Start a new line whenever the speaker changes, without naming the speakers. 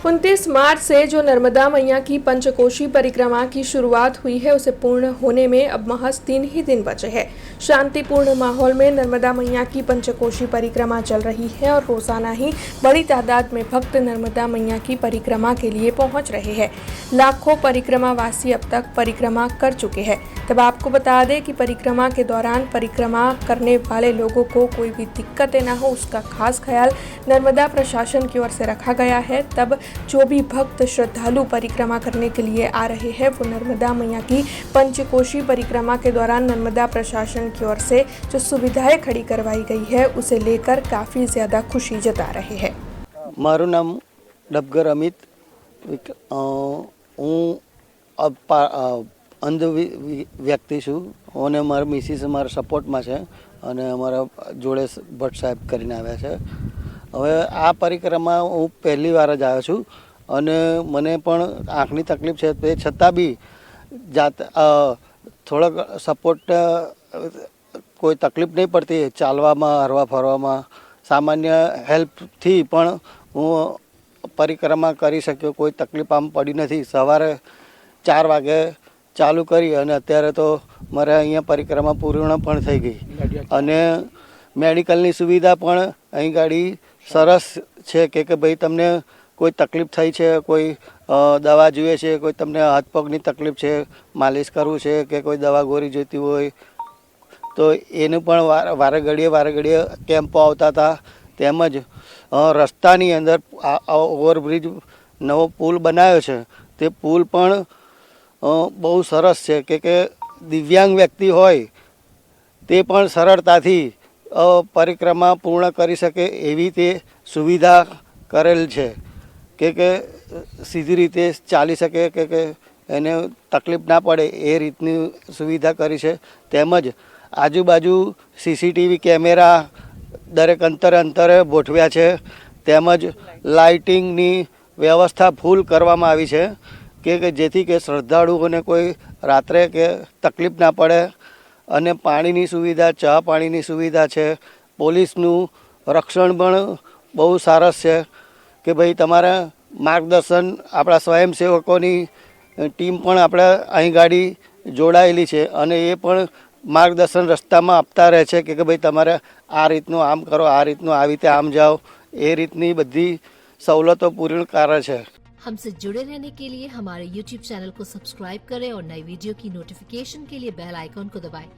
29 मार्च से जो नर्मदा मैया की पंचकोशी परिक्रमा की शुरुआत हुई है उसे पूर्ण होने में अब महज 3 ही दिन बचे हैं। शांतिपूर्ण माहौल में नर्मदा मैया की पंचकोशी परिक्रमा चल रही है और रोजाना ही बड़ी तादाद में भक्त नर्मदा मैया की परिक्रमा के लिए पहुंच रहे हैं। लाखों परिक्रमावासी अब तक परिक्रमा कर चुके हैं। तब आपको बता दें कि परिक्रमा के दौरान परिक्रमा करने वाले लोगों को कोई भी दिक्कतें ना हो उसका खास ख्याल नर्मदा प्रशासन की ओर से रखा गया है। तब जो भी भक्त श्रद्धालु परिक्रमा करने के लिए आ रहे हैं वो नर्मदा मैया की पंचकोशी परिक्रमा के दौरान नर्मदा प्रशासन की ओर से जो सुविधाएं खड़ी करवाई गई है उसे लेकर काफ़ी ज़्यादा खुशी जता रहे हैं।
मारू नाम डबगर अमित हूँ अंध व्यक्ति छूँ અને મારા મિસિસ અમારા સપોર્ટમાં છે અને અમારા જોડે ભટ્ટ સાહેબ કરીને આવ્યા છે। હવે આ પરિક્રમા હું પહેલી વાર જ આવ્યો છું અને મને પણ આંખની તકલીફ છે તે છતાં બી થોડોક સપોર્ટ કોઈ તકલીફ નહીં પડતી ચાલવામાં હરવા ફરવામાં સામાન્ય હેલ્પથી પણ હું પરિક્રમા કરી શક્યો। કોઈ તકલીફ આમ પડી નથી। સવારે 4 વાગે ચાલુ કરી અને અત્યારે તો મારે અહીંયા પરિક્રમા પૂર્ણ પણ થઈ ગઈ અને મેડિકલની સુવિધા પણ અહીં ગાડી સરસ છે કે ભાઈ તમને કોઈ તકલીફ થઈ છે, કોઈ દવા જોઈએ છે, કોઈ તમને હાથ પગની તકલીફ છે, માલિશ કરવું છે કે કોઈ દવા ગોળી જોઈતી હોય તો એનું પણ વારે ઘડીએ કેમ્પો આવતા હતા। તેમજ રસ્તાની અંદર ઓવરબ્રિજ નવો પુલ બનાવ્યો છે તે પુલ પણ બહુ સરસ છે કે દિવ્યાંગ વ્યક્તિ હોય તે પણ સરળતાથી પરિક્રમા પૂર્ણ કરી શકે એવી તે સુવિધા કરેલ છે કે સીધી રીતે ચાલી શકે કે એને તકલીફ ના પડે એ રીતની સુવિધા કરી છે। તેમજ આજુબાજુ સીસીટીવી કેમેરા દરેક અંતરે ગોઠવ્યા છે। તેમજ લાઇટિંગની વ્યવસ્થા ફૂલ કરવામાં આવી છે કે જેથી કે શ્રદ્ધાળુઓને કોઈ રાત્રે કે તકલીફ ના પડે અને પાણીની સુવિધા ચા પાણીની સુવિધા છે। પોલીસનું રક્ષણ પણ બહુ સરસ છે કે ભાઈ તમારા માર્ગદર્શન આપણા સ્વયંસેવકોની ટીમ પણ આપણે અહીં ગાડી જોડાયેલી છે અને એ પણ માર્ગદર્શન રસ્તામાં આપતા રહે છે કે ભાઈ તમારે આ રીતનું આમ કરો, આ રીતનું આવી રીતે આમ જાઓ, એ રીતની બધી સવલતો પૂરી કરે છે।
हमसे जुड़े रहने के लिए हमारे YouTube चैनल को सब्सक्राइब करें और नई वीडियो की नोटिफिकेशन के लिए बेल आइकॉन को दबाएं।